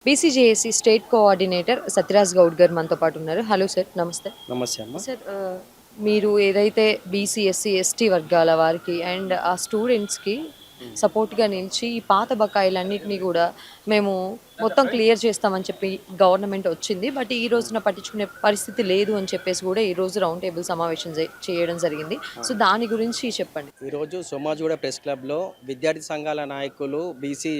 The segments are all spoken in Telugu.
BCJAC state coordinator Sathyaraj Goud గారు మనతో పాటు ఉన్నారు. హలో సార్, నమస్తే. నమస్తే అమ్మ. సార్, మీరు ఏదైతే బీసీ, ఎస్సీ, ఎస్టీ వర్గాల వారికి అండ్ ఆ స్టూడెంట్స్‌కి సపోర్ట్‌గా నిలిచి ఈ పాత బకాయిలన్నిటిని కూడా మేము మొత్తం క్లియర్ చేస్తామని చెప్పి గవర్నమెంట్ వచ్చింది. బట్ ఈ రోజున పట్టించుకునే పరిస్థితి లేదు అని చెప్పేసి కూడా ఈరోజు రౌండ్ టేబుల్ సమావేశం చేయడం జరిగింది. సో దాని గురించి చెప్పండి. ఈరోజు సోమాజిగూడ ప్రెస్ క్లబ్లో విద్యార్థి సంఘాల నాయకులు, బీసీ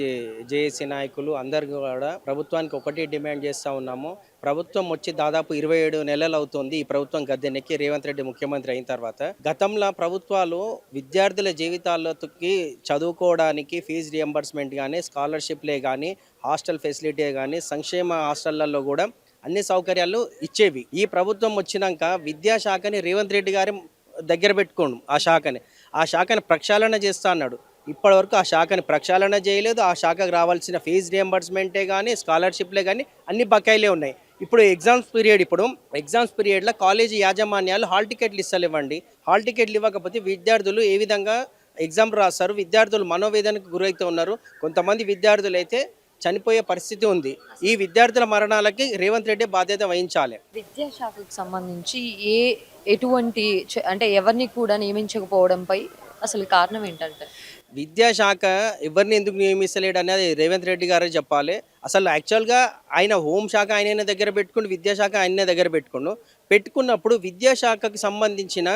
జేఏసీ నాయకులు అందరు కూడా ప్రభుత్వానికి ఒకటి డిమాండ్ చేస్తూ ఉన్నాము. ప్రభుత్వం వచ్చి దాదాపు 27 నెలలు అవుతుంది. ఈ ప్రభుత్వం గద్దెనెక్కి రేవంత్ రెడ్డి ముఖ్యమంత్రి అయిన తర్వాత. గతంలో ప్రభుత్వాలు విద్యార్థుల జీవితాలకి చదువుకోవడానికి ఫీజు రియంబర్స్మెంట్ కానీ, స్కాలర్షిప్లే కానీ, హాస్టల్ ఫెసిలిటీ కానీ, సంక్షేమ హాస్టళ్లలో కూడా అన్ని సౌకర్యాలు ఇచ్చేవి. ఈ ప్రభుత్వం వచ్చినాక విద్యాశాఖని రేవంత్ రెడ్డి గారి దగ్గర పెట్టుకోండు. ఆ శాఖని ప్రక్షాళన చేస్తా అన్నాడు. ఇప్పటివరకు ఆ శాఖని ప్రక్షాళన చేయలేదు. ఆ శాఖకు రావాల్సిన ఫీజు రియంబర్స్మెంటే కానీ, స్కాలర్షిప్లే కానీ అన్ని బకాయిలే ఉన్నాయి. ఇప్పుడు ఎగ్జామ్స్ పీరియడ్లో కాలేజీ యాజమాన్యాలు హాల్ టికెట్లు ఇస్తలేవండి. హాల్ టికెట్లు ఇవ్వకపోతే విద్యార్థులు ఏ విధంగా ఎగ్జామ్ రాస్తారు? విద్యార్థులు మనోవేదనకు గురైతే ఉన్నారు. కొంతమంది విద్యార్థులు అయితే చనిపోయే పరిస్థితి ఉంది. ఈ విద్యార్థుల మరణాలకి రేవంత్ రెడ్డి బాధ్యత వహించాలి. విద్యాశాఖకు సంబంధించి ఎటువంటి అంటే ఎవరిని కూడా నియమించకపోవడంపై అసలు కారణం ఏంటంటే, విద్యాశాఖ ఎవరిని ఎందుకు నియమిస్తలేడు అనేది రేవంత్ రెడ్డి గారే చెప్పాలి. అసలు యాక్చువల్గా ఆయన హోంశాఖ ఆయన దగ్గర పెట్టుకుంటూ, విద్యాశాఖ ఆయన దగ్గర పెట్టుకున్నప్పుడు విద్యాశాఖకి సంబంధించిన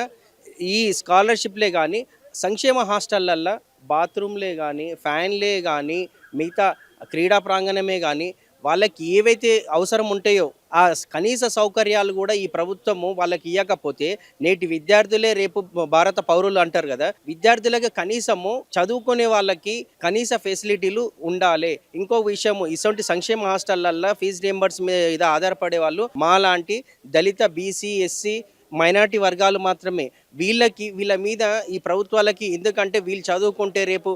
ఈ స్కాలర్షిప్లే కానీ, సంక్షేమ హాస్టళ్ళల్లో బాత్రూమ్లే కానీ, ఫ్యాన్లే కానీ, మిగతా క్రీడా ప్రాంగణమే కానీ వాళ్ళకి ఏవైతే అవసరం ఉంటాయో ఆ కనీస సౌకర్యాలు కూడా ఈ ప్రభుత్వము వాళ్ళకి ఇవ్వకపోతే నేటి విద్యార్థులే రేపు భారత పౌరులు అంటారు కదా. విద్యార్థులకి కనీసము చదువుకునే వాళ్ళకి కనీస ఫెసిలిటీలు ఉండాలి. ఇంకో విషయము, ఇటువంటి సంక్షేమ హాస్టళ్లల్లో ఫీజు రియంబర్స్ మీద ఆధారపడే వాళ్ళు మాలాంటి దళిత, బీసీ, ఎస్సీ, మైనార్టీ వర్గాలు మాత్రమే. వీళ్ళ మీద ఈ ప్రభుత్వాలకి, ఎందుకంటే వీళ్ళు చదువుకుంటే రేపు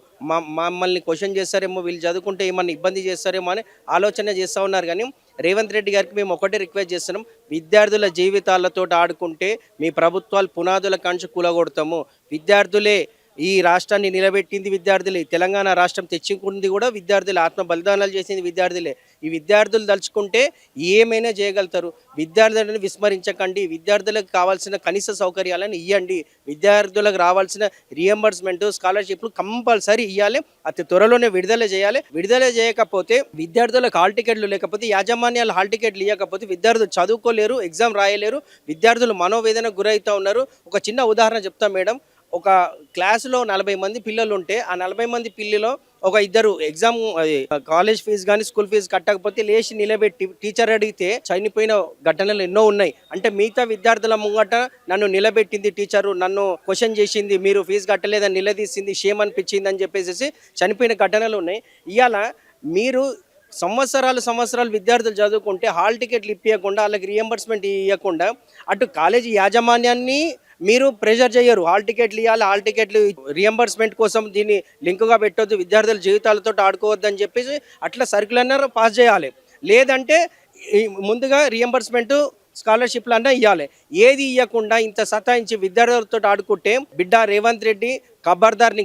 మమ్మల్ని క్వశ్చన్ చేస్తారేమో, వీళ్ళు చదువుకుంటే ఏమన్నా ఇబ్బంది చేస్తారేమో అని ఆలోచన చేస్తూ ఉన్నారు. కానీ రేవంత్ రెడ్డి గారికి మేము ఒకటే రిక్వెస్ట్ చేస్తున్నాం, విద్యార్థుల జీవితాలతో ఆడుకుంటే మీ ప్రభుత్వాలు పునాదుల కంచు కూలగొడతాము. విద్యార్థులే ఈ రాష్ట్రాన్ని నిలబెట్టింది విద్యార్థులే. తెలంగాణ రాష్ట్రం తెచ్చుకుంది కూడా విద్యార్థులే. ఆత్మ బలిదానాలు చేసింది విద్యార్థులే. ఈ విద్యార్థులు తలుచుకుంటే ఏమైనా చేయగలుగుతారు. విద్యార్థులను విస్మరించకండి. విద్యార్థులకు కావాల్సిన కనీస సౌకర్యాలను ఇవ్వండి. విద్యార్థులకు రావాల్సిన రియంబర్స్మెంట్, స్కాలర్షిప్లు కంపల్సరీ ఇవ్వాలి. అతి త్వరలోనే విడుదల చేయాలి. విడుదల చేయకపోతే విద్యార్థులకు హాల్ టికెట్లు లేకపోతే, యాజమాన్యాలు హాల్ టికెట్లు ఇవ్వకపోతే విద్యార్థులు చదువుకోలేరు, ఎగ్జామ్ రాయలేరు. విద్యార్థులు మనోవేదనకు గురవుతూ ఉన్నారు. ఒక చిన్న ఉదాహరణ చెప్తాం మేడం. ఒక క్లాసులో 40 మంది పిల్లలు ఉంటే ఆ 40 మంది పిల్లలు ఒక ఇద్దరు ఎగ్జామ్ కాలేజ్ ఫీజు కానీ, స్కూల్ ఫీజు కట్టకపోతే లేచి నిలబెట్టి టీచర్ అడిగితే చనిపోయిన ఘటనలు ఎన్నో ఉన్నాయి. అంటే మిగతా విద్యార్థుల ముంగట నన్ను నిలబెట్టింది టీచరు, నన్ను క్వశ్చన్ చేసింది, మీరు ఫీజు కట్టలేదని నిలదీసింది, షేమ్ అనిపించింది అని చెప్పేసి చనిపోయిన ఘటనలు ఉన్నాయి. ఇవాళ మీరు సంవత్సరాలు విద్యార్థులు చదువుకుంటే హాల్ టికెట్లు ఇప్పించకుండా, వాళ్ళకి రియంబర్స్మెంట్ ఇవ్వకుండా, అటు కాలేజీ యాజమాన్యాన్ని మీరు ప్రెషర్ చేయరు. హాల్ టికెట్లు ఇవ్వాలి, హాల్ టికెట్లు రియంబర్స్మెంట్ కోసం దీన్ని లింకుగా పెట్టొద్దు, విద్యార్థుల జీవితాలతో ఆడుకోవద్దని చెప్పేసి అట్లా సర్క్యులర్ పాస్ చేయాలి. లేదంటే ముందుగా రియంబర్స్మెంట్, స్కాలర్షిప్లు అన్నా ఇవ్వాలి. ఏది ఇవ్వకుండా ఇంత సతాయించి విద్యార్థులతో ఆడుకుంటే బిడ్డ రేవంత్ రెడ్డి ఖబర్దార్,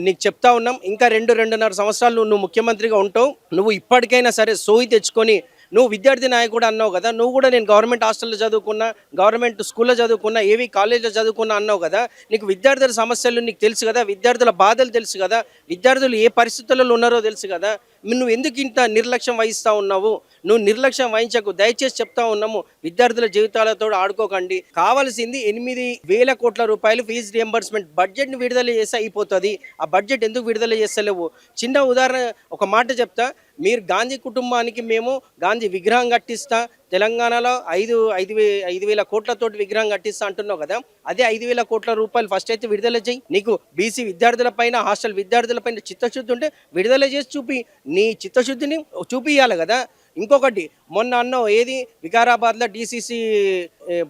నీకు చెప్తా ఉన్నాం. ఇంకా 2-2.5 సంవత్సరాలు నువ్వు ముఖ్యమంత్రిగా ఉంటావు. నువ్వు ఇప్పటికైనా సరే సోయి తెచ్చుకొని, నువ్వు విద్యార్థి నాయకుడు అన్నావు కదా, నువ్వు కూడా నేను గవర్నమెంట్ హాస్టల్లో చదువుకున్నా, గవర్నమెంట్ స్కూల్లో చదువుకున్నా, ఏవి కాలేజ్లో చదువుకున్నా అన్నావు కదా. నీకు విద్యార్థుల సమస్యలు నీకు తెలుసు కదా, విద్యార్థుల బాధలు తెలుసు కదా, విద్యార్థులు ఏ పరిస్థితులలో ఉన్నారో తెలుసు కదా. నువ్వు ఎందుకు ఇంత నిర్లక్ష్యం వహిస్తూ ఉన్నావు? నువ్వు నిర్లక్ష్యం వహించకు. దయచేసి చెప్తా ఉన్నాము, విద్యార్థుల జీవితాలతో ఆడుకోకండి. కావాల్సింది 8,000 కోట్ల రూపాయలు ఫీజు రియంబర్స్మెంట్ బడ్జెట్ని విడుదల చేస్తే అయిపోతుంది. ఆ బడ్జెట్ ఎందుకు విడుదల చేస్తలేవు? చిన్న ఉదాహరణ ఒక మాట చెప్తా. మీరు గాంధీ కుటుంబానికి మేము గాంధీ విగ్రహం కట్టిస్తా, తెలంగాణలో 5,000 కోట్లతోటి విగ్రహం కట్టిస్తా అంటున్నావు కదా. అదే 5,000 కోట్ల రూపాయలు ఫస్ట్ అయితే విడుదల చేయి. నీకు బీసీ విద్యార్థుల పైన, హాస్టల్ విద్యార్థుల పైన చిత్తశుద్ధి ఉంటే విడుదల చేసి చూపి, నీ చిత్తశుద్ధిని చూపియాలి కదా. ఇంకొకటి, మొన్న అన్నావు ఏది, వికారాబాద్లో డీసీసీ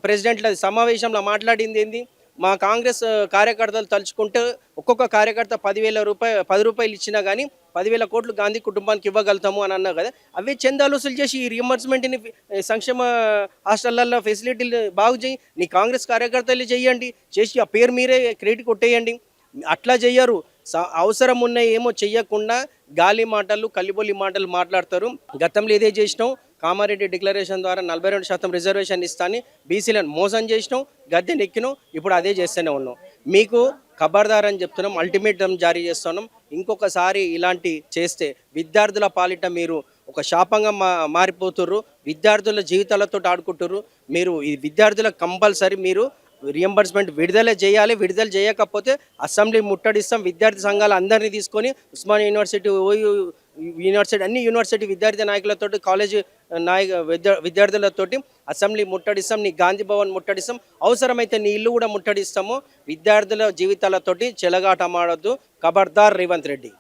ప్రెసిడెంట్ల సమావేశంలో మాట్లాడింది ఏంది, మా కాంగ్రెస్ కార్యకర్తలు తలుచుకుంటే ఒక్కొక్క కార్యకర్త 10 రూపాయలు ఇచ్చినా కానీ 10,000 కోట్లు గాంధీ కుటుంబానికి ఇవ్వగలుగుతాము అని అన్నావు కదా. అవే చందాలు వసూలు చేసి ఈ రియంబర్స్మెంట్ని సంక్షేమ హాస్టళ్లలో ఫెసిలిటీలు బాగు చేయి. నీ కాంగ్రెస్ కార్యకర్తలు చేయండి, చేసి ఆ పేరు మీరే క్రెడిట్ కొట్టేయండి. అట్లా చెయ్యరు. అవసరం ఉన్న ఏమో చెయ్యకుండా గాలి మాటలు కల్లిబొల్లి మాటలు మాట్లాడతారు. గతంలో ఇదే చేసినాం, కామారెడ్డి డిక్లరేషన్ ద్వారా 42% రిజర్వేషన్ ఇస్తాని బీసీలను మోసం చేసినాం, గద్దెనెక్కినాం, ఇప్పుడు అదే చేస్తూనే ఉన్నాం. మీకు ఖబర్దార్ అని చెప్తున్నాం, అల్టిమేటం జారీ చేస్తున్నాం. ఇంకొకసారి ఇలాంటి చేస్తే విద్యార్థుల పాలిట మీరు ఒక శాపంగా మారిపోతుర్రు. విద్యార్థుల జీవితాలతో ఆడుకుంటుర్రు. మీరు ఈ విద్యార్థులకు కంపల్సరీ మీరు రియంబర్స్మెంట్ విడుదల చేయాలి. విడుదల చేయకపోతే అసెంబ్లీ ముట్టడిస్తాం. విద్యార్థి సంఘాలు అందరినీ తీసుకొని ఉస్మానియా యూనివర్సిటీ, ఓయూ యూనివర్సిటీ, అన్ని యూనివర్సిటీ విద్యార్థి నాయకులతోటి, కాలేజీ విద్యార్థులతోటి అసెంబ్లీ ముట్టడిస్తాం. నీ గాంధీ భవన్ ముట్టడిస్తాం. అవసరమైతే నీ ఇల్లు కూడా ముట్టడిస్తాము. విద్యార్థుల జీవితాలతోటి చెలగాటమాడొద్దు. ఖబర్దార్ రేవంత్ రెడ్డి.